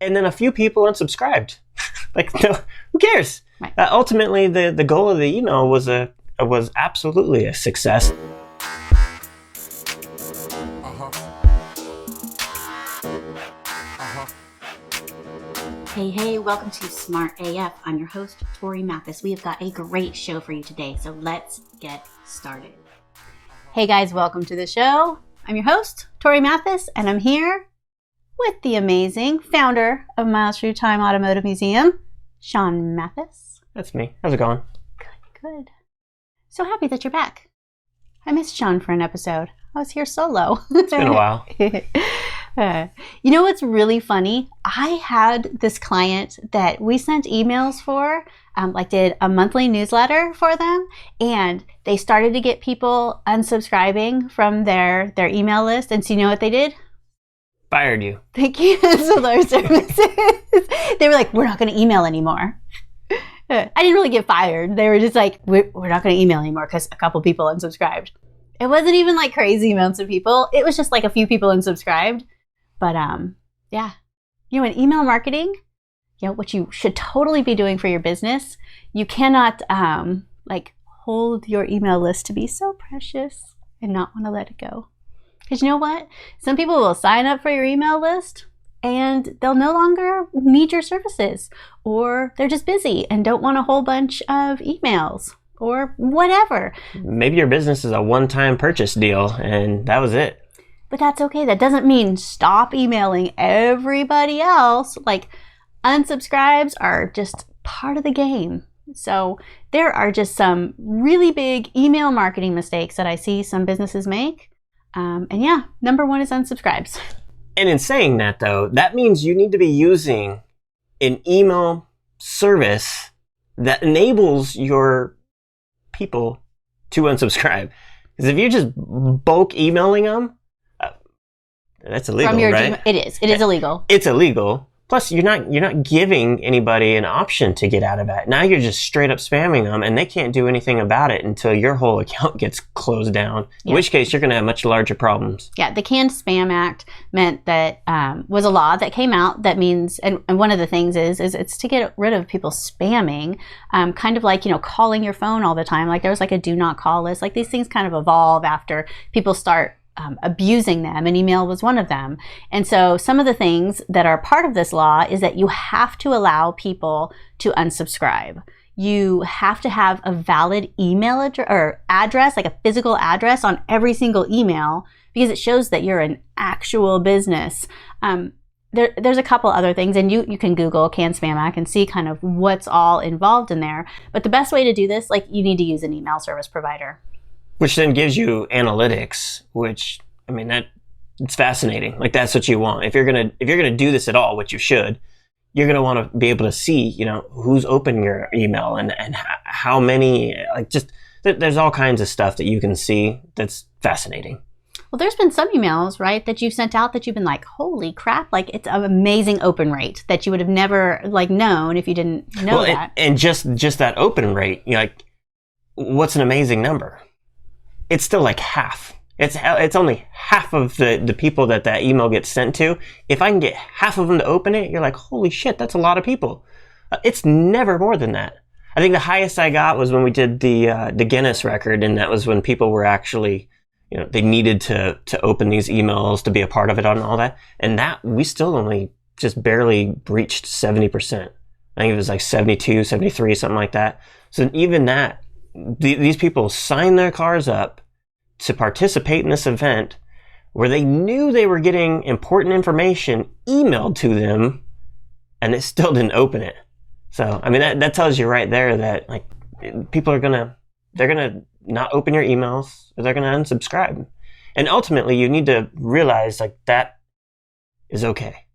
and then a few people unsubscribed. Like, no, who cares? Right. Ultimately, the goal of the email was absolutely a success. Hey, welcome to Smart AF. I'm your host, Torie Mathis. We have got a great show for you today, so let's get started. Hey guys, welcome to the show. I'm your host, Torie Mathis, and I'm here with the amazing founder of Miles Through Time Automotive Museum, Sean Mathis. That's me. How's it going? Good. So happy that you're back. I missed Sean for an episode. I was here solo. It's been a while. You know what's really funny? I had this client that we sent emails for, did a monthly newsletter for them, and they started to get people unsubscribing from their email list. And so you know what they did? Fired you. They canceled our services. They were like, we're not going to email anymore. I didn't really get fired. They were just like, we're not going to email anymore because a couple people unsubscribed. It wasn't even like crazy amounts of people. It was just like a few people unsubscribed. But yeah, you know, in email marketing, you know, what you should totally be doing for your business, you cannot hold your email list to be so precious and not want to let it go. Because you know what? Some people will sign up for your email list and they'll no longer need your services, or they're just busy and don't want a whole bunch of emails or whatever. Maybe your business is a one-time purchase deal and that was it. But that's okay. That doesn't mean stop emailing everybody else. Like, unsubscribes are just part of the game. So there are just some really big email marketing mistakes that I see some businesses make. And yeah, number one is unsubscribes. And in saying that, though, that means you need to be using an email service that enables your people to unsubscribe. Because if you're just bulk emailing them, that's illegal, right? It is illegal. It's illegal. Plus, you're not giving anybody an option to get out of that. Now you're just straight up spamming them, and they can't do anything about it until your whole account gets closed down. In which case, you're going to have much larger problems. Yeah, the Canned Spam Act meant that was a law that came out that means, and one of the things is it's to get rid of people spamming, kind of like, you know, calling your phone all the time. Like there was like a do not call list. Like these things kind of evolve after people start abusing them, and email was one of them. And so some of the things that are part of this law is that you have to allow people to unsubscribe. You have to have a valid email address, like a physical address on every single email, because it shows that you're an actual business. There's a couple other things, and you can Google Canned Spam Act and see kind of what's all involved in there. But the best way to do this, like, you need to use an email service provider. Which then gives you analytics, which, I mean, it's fascinating. Like, that's what you want. If you're gonna do this at all, which you should, you're gonna want to be able to see, you know, who's opened your email and how many. Like, just there's all kinds of stuff that you can see that's fascinating. Well, there's been some emails, right, that you've sent out that you've been like, holy crap, like it's an amazing open rate that you would have never known if you didn't know that. And just that open rate, you know, like, what's an amazing number? It's still like half. It's only half of the people that email gets sent to. If I can get half of them to open it, you're like, holy shit, that's a lot of people. It's never more than that. I think the highest I got was when we did the Guinness record, and that was when people were actually, you know, they needed to open these emails to be a part of it and all that. And that we still only just barely breached 70%. I think it was like 72, 73, something like that. So even that, these people signed their cars up to participate in this event where they knew they were getting important information emailed to them, and they still didn't open it. So, I mean, that tells you right there that, like, people are they're gonna not open your emails, or they're gonna unsubscribe. And ultimately, you need to realize, like, that is okay.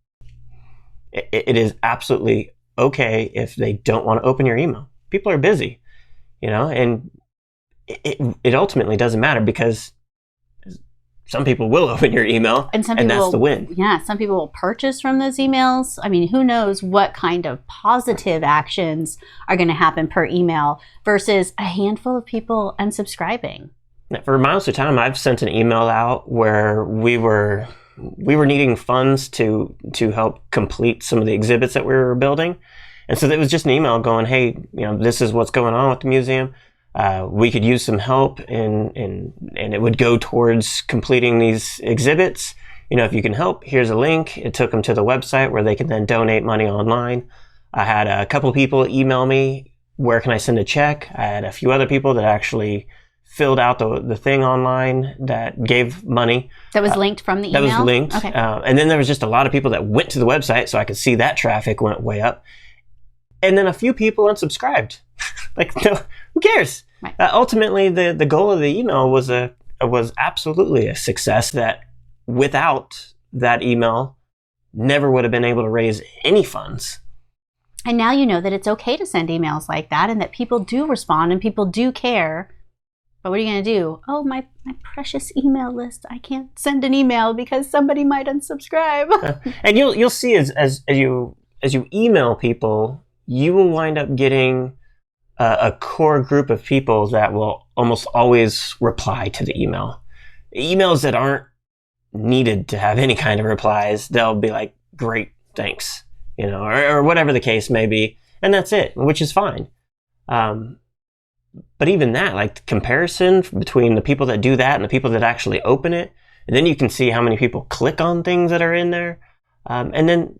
It is absolutely okay if they don't want to open your email. People are busy. You know, and it ultimately doesn't matter, because some people will open your email, and that's the win. Yeah, some people will purchase from those emails. I mean, who knows what kind of positive actions are going to happen per email versus a handful of people unsubscribing. For Miles Through Time, I've sent an email out where we were we were needing funds to help complete some of the exhibits that we were building. And so it was just an email going, hey, this is what's going on with the museum. We could use some help, and it would go towards completing these exhibits. If you can help, here's a link. It took them to the website where they could then donate money online. I had a couple people email me, where can I send a check? I had a few other people that actually filled out the thing online that gave money. That was linked from the email? That was linked. Okay. And then there was just a lot of people that went to the website, so I could see that traffic went way up. And then a few people unsubscribed. No, who cares? Right. Ultimately, the goal of the email was absolutely a success that without that email, never would have been able to raise any funds. And now you know that it's okay to send emails like that, and that people do respond and people do care. But what are you going to do? Oh, my precious email list. I can't send an email because somebody might unsubscribe. And you'll see as you email people, you will wind up getting a core group of people that will almost always reply to the email. Emails that aren't needed to have any kind of replies, they'll be like, great, thanks, or whatever the case may be. And that's it, which is fine. But even that, like the comparison between the people that do that and the people that actually open it, and then you can see how many people click on things that are in there. And then,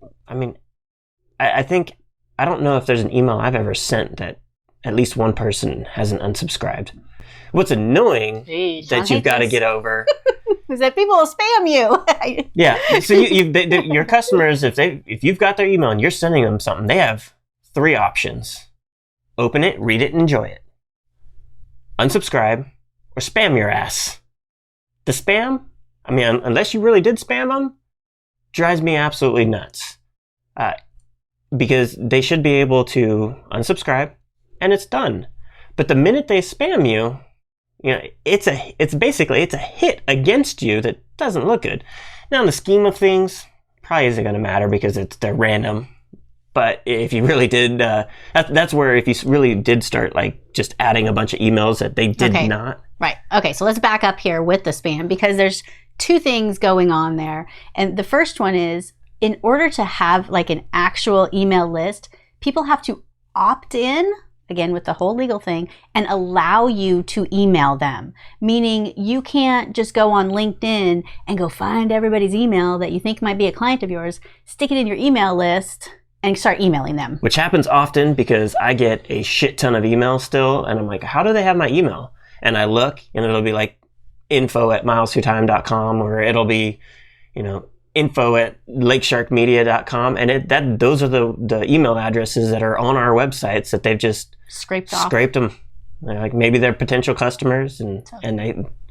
I think, I don't know if there's an email I've ever sent that at least one person hasn't unsubscribed. What's annoying that you've got to get over is that people will spam you. Yeah. So your customers, if you've got their email and you're sending them something, they have 3 options: open it, read it, and enjoy it, unsubscribe, or spam your ass. The spam, unless you really did spam them, drives me absolutely nuts. Because they should be able to unsubscribe and it's done. But the minute they spam you, it's basically a hit against you that doesn't look good. Now, in the scheme of things, probably isn't going to matter because they're random. But if you really did, that's where if you really did start just adding a bunch of emails that they did not. Right. Okay. So let's back up here with the spam, because there's 2 things going on there. And the first one is, in order to have an actual email list, people have to opt in, again with the whole legal thing, and allow you to email them. Meaning you can't just go on LinkedIn and go find everybody's email that you think might be a client of yours, stick it in your email list, and start emailing them. Which happens often because I get a shit ton of emails still, and I'm like, how do they have my email? And I look, and it'll be info@milesthroughtime.com, or it'll be, info@lakesharkmedia.com, and those are the email addresses that are on our websites that they've just scraped them. Maybe they're potential customers, and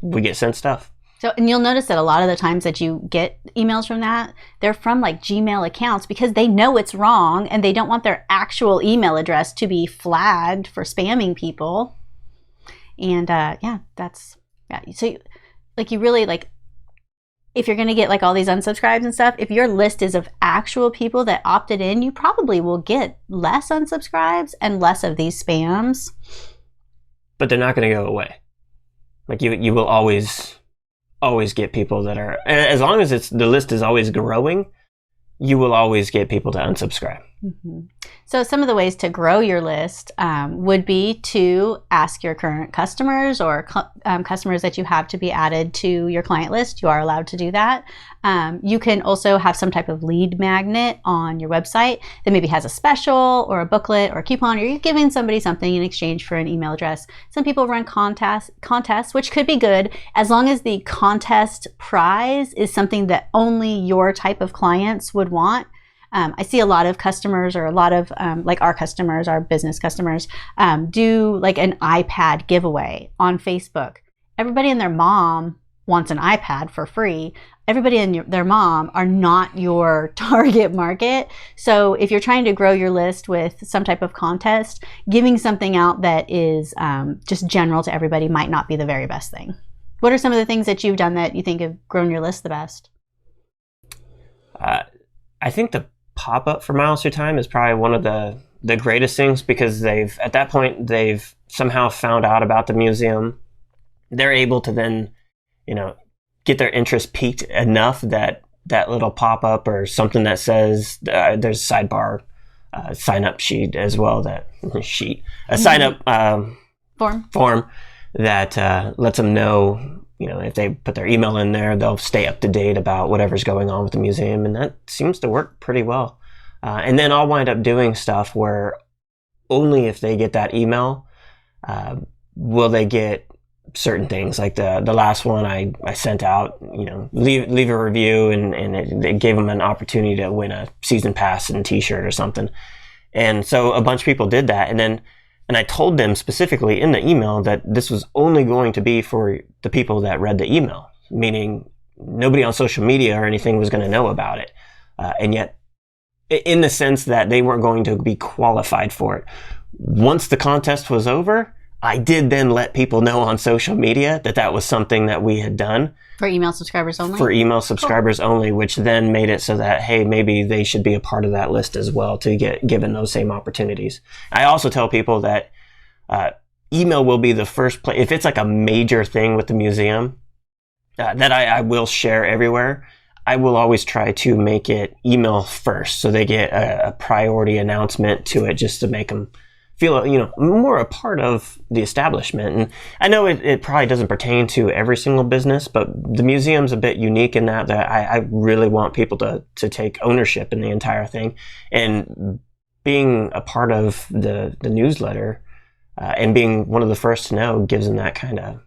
we get sent stuff. So, and you'll notice that a lot of the times that you get emails from that, they're from Gmail accounts, because they know it's wrong and they don't want their actual email address to be flagged for spamming people. And so you really if you're going to get all these unsubscribes and stuff, if your list is of actual people that opted in, you probably will get less unsubscribes and less of these spams. But they're not going to go away. You will always get people that are, as long as the list is always growing, you will always get people to unsubscribe. Mm-hmm. So some of the ways to grow your list would be to ask your current customers or customers that you have to be added to your client list. You are allowed to do that. You can also have some type of lead magnet on your website that maybe has a special or a booklet or a coupon, or you're giving somebody something in exchange for an email address. Some people run contests, which could be good as long as the contest prize is something that only your type of clients would want. I see a lot of customers, or a lot of our customers, our business customers, do an iPad giveaway on Facebook. Everybody and their mom wants an iPad for free. Everybody and their mom are not your target market. So if you're trying to grow your list with some type of contest, giving something out that is just general to everybody might not be the very best thing. What are some of the things that you've done that you think have grown your list the best? I think the pop-up for Miles Through Time is probably one of the greatest things, because at that point they've somehow found out about the museum. They're able to then get their interest piqued enough that that little pop-up or something that says there's a sidebar sign-up sheet as well, sign-up form that lets them know, if they put their email in there, they'll stay up to date about whatever's going on with the museum, and that seems to work pretty well. And then I'll wind up doing stuff where only if they get that email will they get certain things. Like the last one I sent out, leave a review, and it gave them an opportunity to win a season pass and t-shirt or something. And so a bunch of people did that, and I told them specifically in the email that this was only going to be for the people that read the email, meaning nobody on social media or anything was going to know about it. And yet, in the sense that they weren't going to be qualified for it. Once the contest was over, I did then let people know on social media that was something that we had done. For email subscribers only? For email subscribers only, which then made it so that, hey, maybe they should be a part of that list as well to get given those same opportunities. I also tell people that email will be the first place. If it's like a major thing with the museum that I will share everywhere, I will always try to make it email first so they get a priority announcement to it, just to make them feel, more a part of the establishment. And I know it probably doesn't pertain to every single business, but the museum's a bit unique in that I really want people to take ownership in the entire thing. And being a part of the newsletter and being one of the first to know gives them that kind of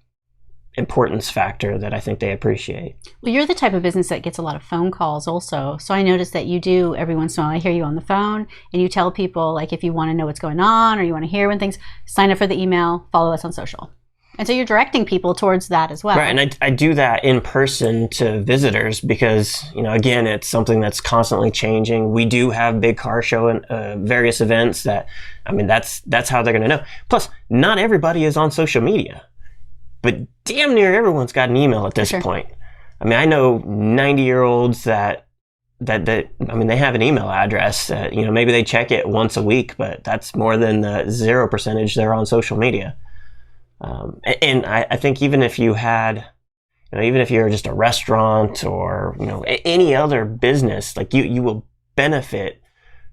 importance factor that I think they appreciate. Well, you're the type of business that gets a lot of phone calls also. So I noticed that you do every once in a while. I hear you on the phone and you tell people, like, if you want to know what's going on or you want to hear when things, sign up for the email, follow us on social. And so you're directing people towards that as well. Right. And I do that in person to visitors because, again, it's something that's constantly changing. We do have big car show and various events that's how they're going to know. Plus, not everybody is on social media. But damn near everyone's got an email at this point. I know 90-year-olds that they have an email address. Maybe they check it once a week, but that's more than the 0% they're on social media. And I think even if you had, even if you're just a restaurant or, any other business, like you will benefit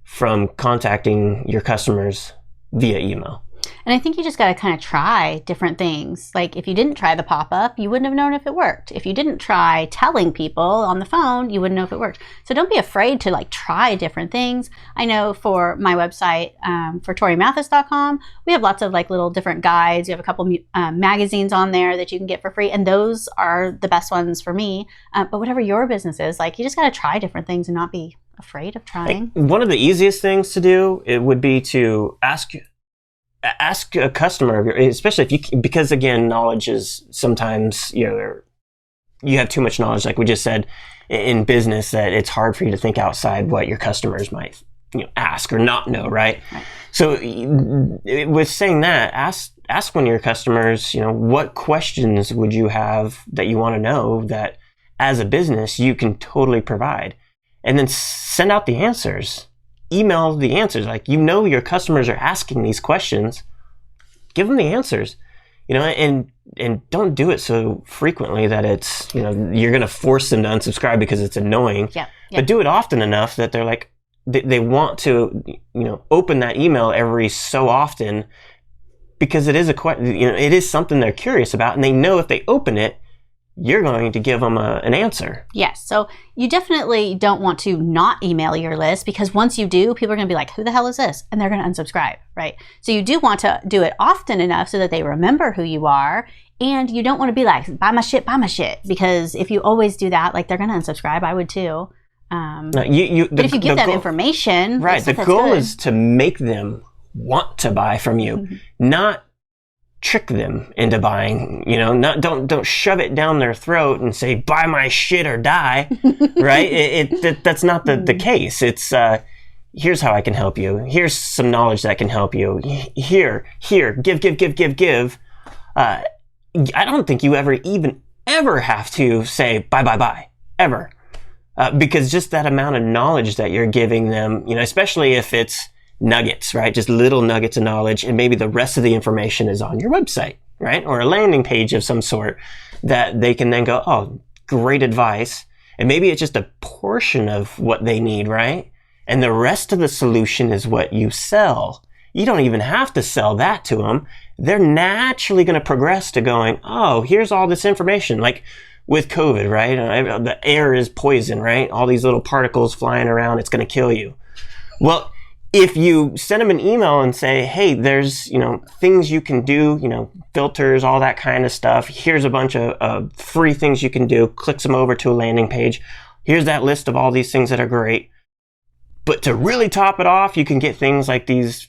from contacting your customers via email. And I think you just got to kind of try different things. Like if you didn't try the pop-up, you wouldn't have known if it worked. If you didn't try telling people on the phone, you wouldn't know if it worked. So don't be afraid to try different things. I know for my website, for TorieMathis.com, we have lots of little different guides. You have a couple magazines on there that you can get for free. And those are the best ones for me. But whatever your business is, you just got to try different things and not be afraid of trying. One of the easiest things to do, it would be to ask a customer, especially because again, knowledge is sometimes, you have too much knowledge, like we just said in business, that it's hard for you to think outside what your customers might, ask or not know, right? So with saying that, ask one of your customers, what questions would you have that you want to know that as a business you can totally provide, and then send out the answers. Email the answers. Your customers are asking these questions. Give them the answers, and don't do it so frequently that it's, you're going to force them to unsubscribe because it's annoying. Yeah. But do it often enough that they're they want to, open that email every so often because it is it is something they're curious about, and they know if they open it, you're going to give them an answer. Yes. So you definitely don't want to not email your list, because once you do, people are going to be like, who the hell is this? And they're going to unsubscribe, right? So you do want to do it often enough so that they remember who you are. And you don't want to be like, buy my shit. Because if you always do that, they're going to unsubscribe. I would too. But if you give them information. Right. The goal is to make them want to buy from you, not trick them into buying, don't shove it down their throat and say, buy my shit or die, right? That's not the case. It's, here's how I can help you. Here's some knowledge that can help you. Here, give. I don't think you ever have to say, buy, ever. Because just that amount of knowledge that you're giving them, especially if it's nuggets, right? Just little nuggets of knowledge, and maybe the rest of the information is on your website, right? Or a landing page of some sort that they can then go, oh, great advice. And maybe it's just a portion of what they need, right? And the rest of the solution is what you sell. You don't even have to sell that to them. They're naturally going to progress to going, oh, here's all this information. Like with COVID, right? The air is poison, right? All these little particles flying around, it's going to kill you. Well, if you send them an email and say, hey, there's, things you can do, filters, all that kind of stuff. Here's a bunch of free things you can do. Clicks them over to a landing page. Here's that list of all these things that are great. But to really top it off, you can get things like these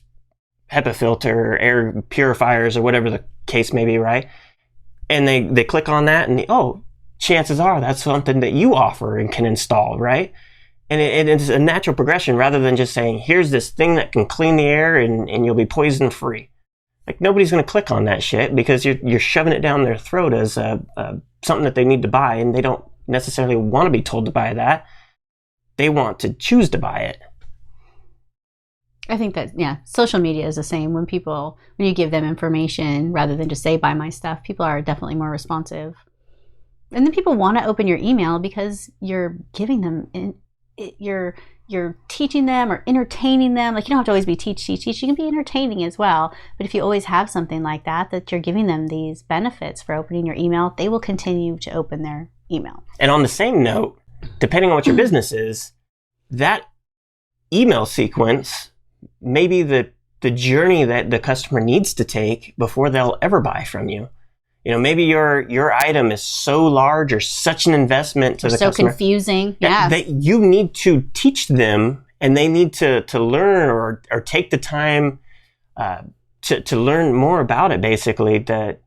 HEPA filter, air purifiers, or whatever the case may be, right? And they click on that and, chances are that's something that you offer and can install, right? And it's a natural progression rather than just saying, here's this thing that can clean the air and you'll be poison free. Like nobody's going to click on that shit because you're shoving it down their throat as something that they need to buy, and they don't necessarily want to be told to buy that. They want to choose to buy it. I think that, social media is the same. When you give them information rather than just say, buy my stuff, people are definitely more responsive. And then people want to open your email because you're giving them, you're teaching them or entertaining them. Like, you don't have to always be teach. You can be entertaining as well. But if you always have something like that you're giving them these benefits for opening your email, they will continue to open their email. And on the same note, depending on what your business is, that email sequence may be the journey that the customer needs to take before they'll ever buy from you. Maybe your item is so large or such an investment to the customer. So confusing. That you need to teach them, and they need to learn or take the time to learn more about it, basically. That,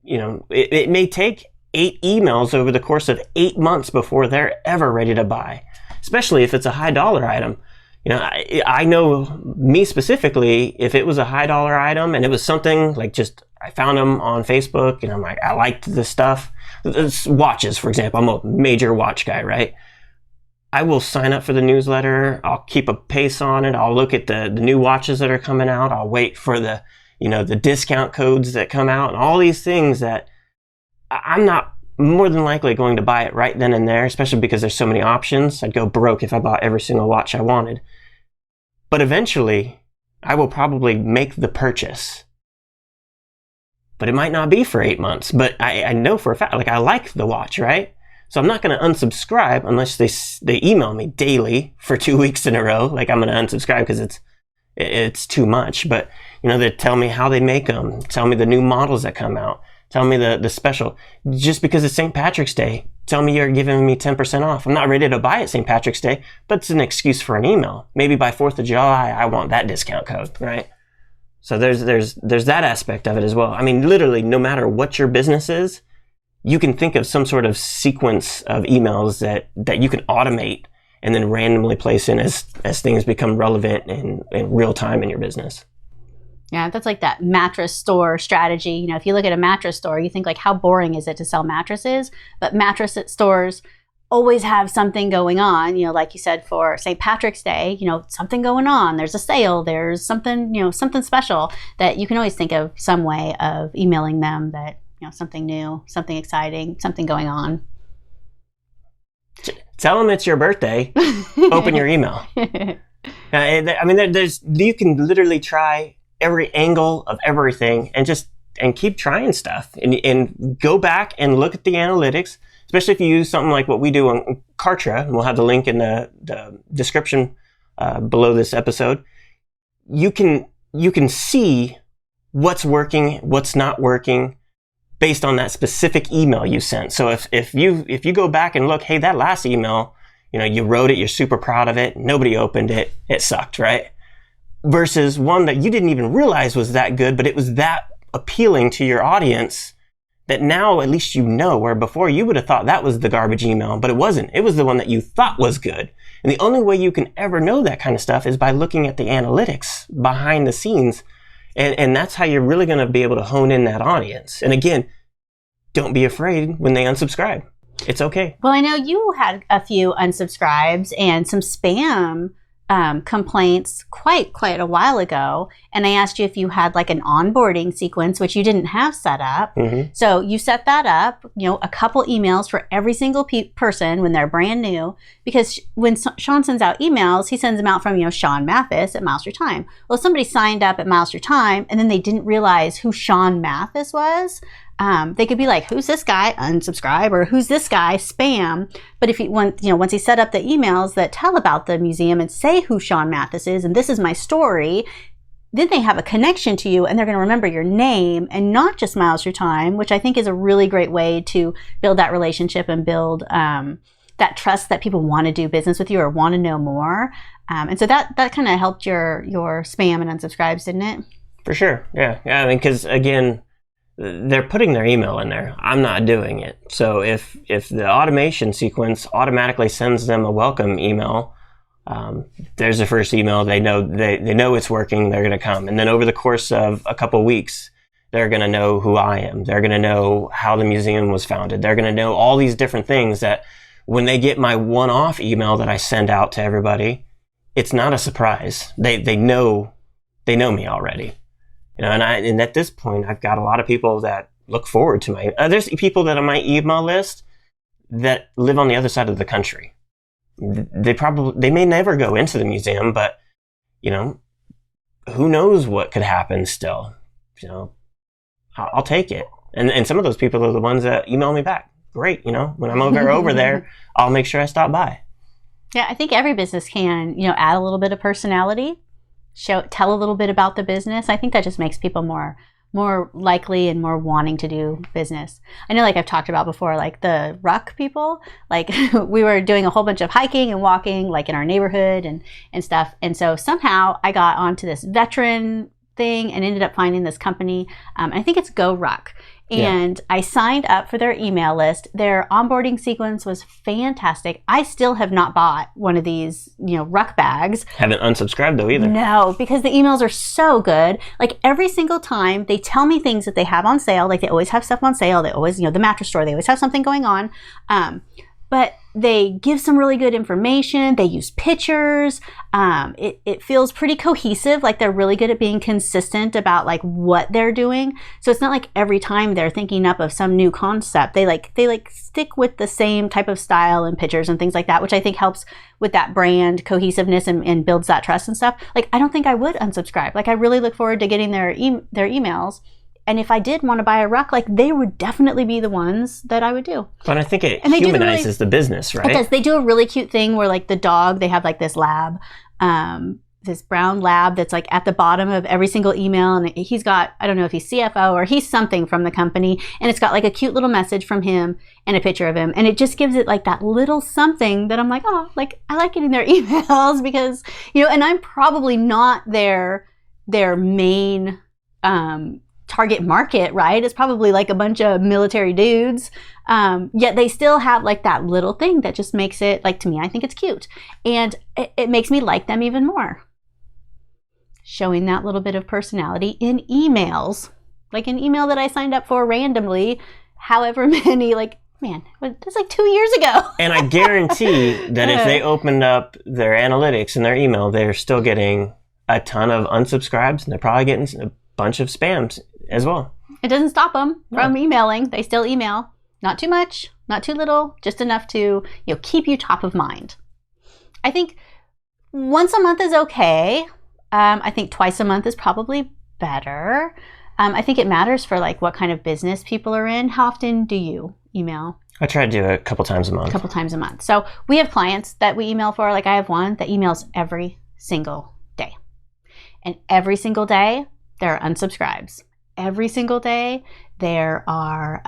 it may take 8 emails over the course of 8 months before they're ever ready to buy, especially if it's a high dollar item. I know me specifically, if it was a high dollar item and it was something like just, I found them on Facebook and I'm like, I liked this stuff. It's watches, for example. I'm a major watch guy, right? I will sign up for the newsletter. I'll keep a pace on it. I'll look at the new watches that are coming out. I'll wait for the discount codes that come out and all these things that I'm not more than likely going to buy it right then and there, especially because there's so many options. I'd go broke if I bought every single watch I wanted. But eventually, I will probably make the purchase. But it might not be for 8 months. But I know for a fact, I like the watch, right? So I'm not going to unsubscribe unless they email me daily for 2 weeks in a row. I'm going to unsubscribe because it's too much. But, they tell me how they make them, tell me the new models that come out. Tell me the special. Just because it's St. Patrick's Day, tell me you're giving me 10% off. I'm not ready to buy it St. Patrick's Day, but it's an excuse for an email. Maybe by 4th of July, I want that discount code, right? So there's that aspect of it as well. I mean, literally, no matter what your business is, you can think of some sort of sequence of emails that you can automate and then randomly place in as things become relevant in real time in your business. Yeah, that's like that mattress store strategy. If you look at a mattress store, you think how boring is it to sell mattresses? But mattress stores always have something going on, like you said, for St. Patrick's Day, something going on. There's a sale, there's something, something special that you can always think of some way of emailing them that, something new, something exciting, something going on. Tell them it's your birthday. Open your email. You can literally try every angle of everything and keep trying stuff and go back and look at the analytics, especially if you use something like what we do on Kartra, and we'll have the link in the description below this episode. You can see what's working, what's not working based on that specific email you sent. So if you go back and look, hey, that last email, you wrote it, you're super proud of it, nobody opened it, it sucked, right? Versus one that you didn't even realize was that good, but it was that appealing to your audience that now at least where before you would have thought that was the garbage email, but it wasn't. It was the one that you thought was good. And the only way you can ever know that kind of stuff is by looking at the analytics behind the scenes. And that's how you're really going to be able to hone in that audience. And again, don't be afraid when they unsubscribe. It's okay. Well, I know you had a few unsubscribes and some spam complaints quite a while ago, and I asked you if you had like an onboarding sequence, which you didn't have set up. So you set that up, a couple emails for every single person when they're brand new, because when Sean sends out emails, he sends them out from, Sean Mathis at Miles Through Time. Well, if somebody signed up at Miles Through Time and then they didn't realize who Sean Mathis was, they could be like, who's this guy? Unsubscribe. Or who's this guy? Spam. But if once he set up the emails that tell about the museum and say who Sean Mathis is, and this is my story, then they have a connection to you and they're going to remember your name and not just Miles Through Time, which I think is a really great way to build that relationship and build that trust that people want to do business with you or want to know more. And so that kind of helped your spam and unsubscribes, didn't it? For sure. Yeah. I mean, because again, they're putting their email in there. I'm not doing it. So if the automation sequence automatically sends them a welcome email, there's the first email. They know it's working. They're going to come. And then over the course of a couple weeks, they're going to know who I am. They're going to know how the museum was founded. They're going to know all these different things that when they get my one-off email that I send out to everybody, it's not a surprise. They know me already. And at this point, I've got a lot of people that look forward to my. There's people that on my email list that live on the other side of the country. They may never go into the museum, but who knows what could happen still. I'll take it. And some of those people are the ones that email me back. Great, when I'm over there, I'll make sure I stop by. Yeah, I think every business can, add a little bit of personality. Tell a little bit about the business. I think that just makes people more likely and more wanting to do business. I know, like I've talked about before, like the ruck people, like we were doing a whole bunch of hiking and walking like in our neighborhood and stuff. And so somehow I got onto this veteran thing and ended up finding this company. I think it's Go Ruck. And I signed up for their email list. Their onboarding sequence was fantastic. I still have not bought one of these, ruck bags. Haven't unsubscribed though either. No, because the emails are so good. Like every single time they tell me things that they have on sale. Like they always have stuff on sale. They always, the mattress store, they always have something going on. But they give some really good information. They use pictures. It feels pretty cohesive. Like they're really good at being consistent about like what they're doing. So it's not like every time they're thinking up of some new concept, they stick with the same type of style and pictures and things like that, which I think helps with that brand cohesiveness and builds that trust and stuff. Like I don't think I would unsubscribe. Like I really look forward to getting their emails. And if I did want to buy a ruck, like they would definitely be the ones that I would do. But I think it humanizes the business, right? It does. They do a really cute thing where like the dog, they have like this lab, this brown lab that's like at the bottom of every single email. And he's got, I don't know if he's CFO or he's something from the company. And it's got like a cute little message from him and a picture of him. And it just gives it like that little something that I'm like, oh, like I like getting their emails because, and I'm probably not their main, target market, right? It's probably like a bunch of military dudes. Yet they still have like that little thing that just makes it, like to me, I think it's cute. And it makes me like them even more. Showing that little bit of personality in emails. Like an email that I signed up for randomly, however many, like, man, that's like 2 years ago. And I guarantee that if they opened up their analytics in their email, they're still getting a ton of unsubscribes and they're probably getting a bunch of spams as well. It doesn't stop them from emailing. They still email. Not too much, not too little, just enough to keep you top of mind. I think once a month is okay. I think twice a month is probably better. I think it matters for like what kind of business people are in. How often do you email? I try to do it a couple times a month. A couple times a month. So we have clients that we email for. Like I have one that emails every single day. And every single day, there are unsubscribes. Every single day, there are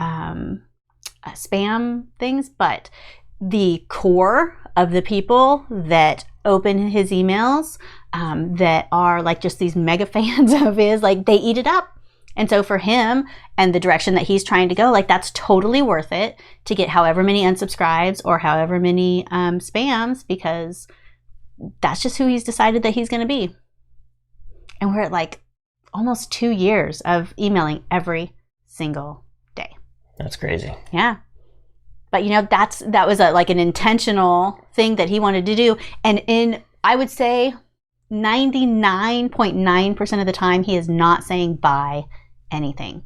spam things, but the core of the people that open his emails that are like just these mega fans of his, like they eat it up. And so for him and the direction that he's trying to go, like that's totally worth it to get however many unsubscribes or however many spams, because that's just who he's decided that he's going to be. And we're at like almost 2 years of emailing every single day. That's crazy. Yeah. But that was like an intentional thing that he wanted to do. And in I would say 99.9% of the time, he is not saying buy anything.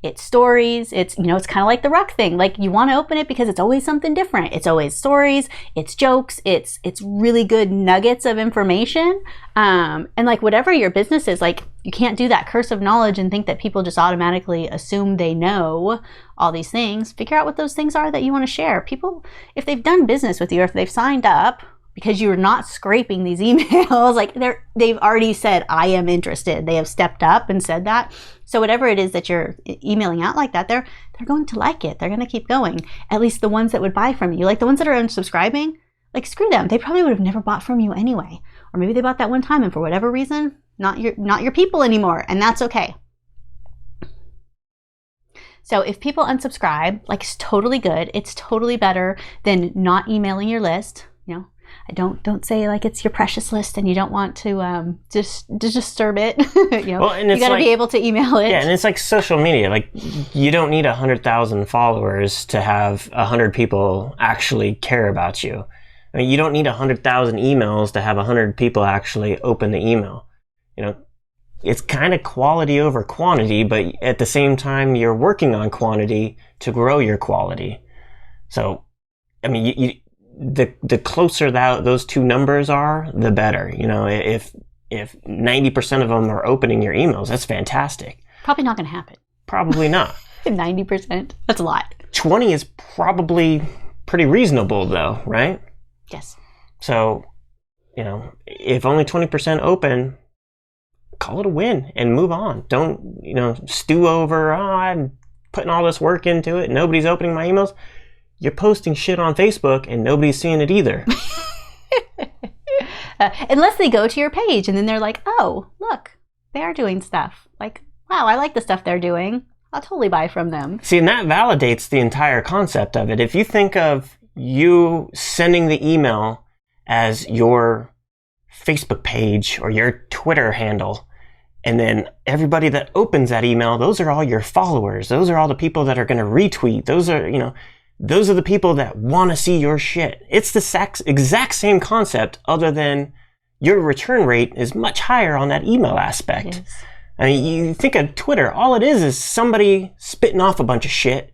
It's stories. It's, it's kind of like the ruck thing. Like, you want to open it because it's always something different. It's always stories. It's jokes. It's really good nuggets of information. And like, whatever your business is, like, you can't do that curse of knowledge and think that people just automatically assume they know all these things. Figure out what those things are that you want to share. People, if they've done business with you, or if they've signed up, because you're not scraping these emails, like they've already said, I am interested. They have stepped up and said that. So whatever it is that you're emailing out like that, they're going to like it. They're going to keep going. At least the ones that would buy from you. Like the ones that are unsubscribing, like screw them. They probably would have never bought from you anyway. Or maybe they bought that one time and for whatever reason, not your people anymore. And that's okay. So if people unsubscribe, like, it's totally good. It's totally better than not emailing your list. Don't say like it's your precious list and you don't want to just disturb it. Well, and it's you got to be able to email it. Yeah, and it's like social media. Like, you don't need 100,000 followers to have 100 people actually care about you. I mean, you don't need 100,000 emails to have 100 people actually open the email. It's kind of quality over quantity, but at the same time, you're working on quantity to grow your quality. So, I mean, the closer that those two numbers are, the better. If 90% of them are opening your emails, that's fantastic. Probably not going to happen. Probably not. 90%. That's a lot. 20 is probably pretty reasonable, though, right? Yes. So, if only 20% open, call it a win and move on. Don't, stew over, I'm putting all this work into it, nobody's opening my emails. You're posting shit on Facebook and nobody's seeing it either. Unless they go to your page and then they're like, oh, look, they are doing stuff. Like, wow, I like the stuff they're doing. I'll totally buy from them. See, and that validates the entire concept of it. If you think of you sending the email as your Facebook page or your Twitter handle, and then everybody that opens that email, those are all your followers. Those are all the people that are going to retweet. Those are the people that want to see your shit. It's the exact same concept, other than your return rate is much higher on that email aspect. Yes. I mean, you think of Twitter, all it is somebody spitting off a bunch of shit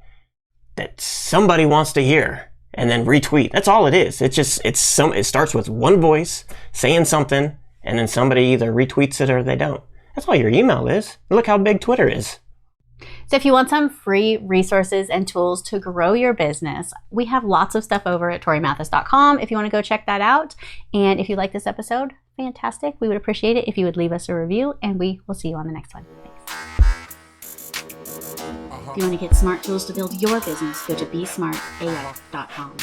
that somebody wants to hear and then retweet. That's all it is. It starts with one voice saying something, and then somebody either retweets it or they don't. That's all your email is. Look how big Twitter is. So if you want some free resources and tools to grow your business, we have lots of stuff over at TorieMathis.com if you want to go check that out. And if you like this episode, fantastic. We would appreciate it if you would leave us a review, and we will see you on the next one. Thanks. If you want to get smart tools to build your business, go to besmartaf.com.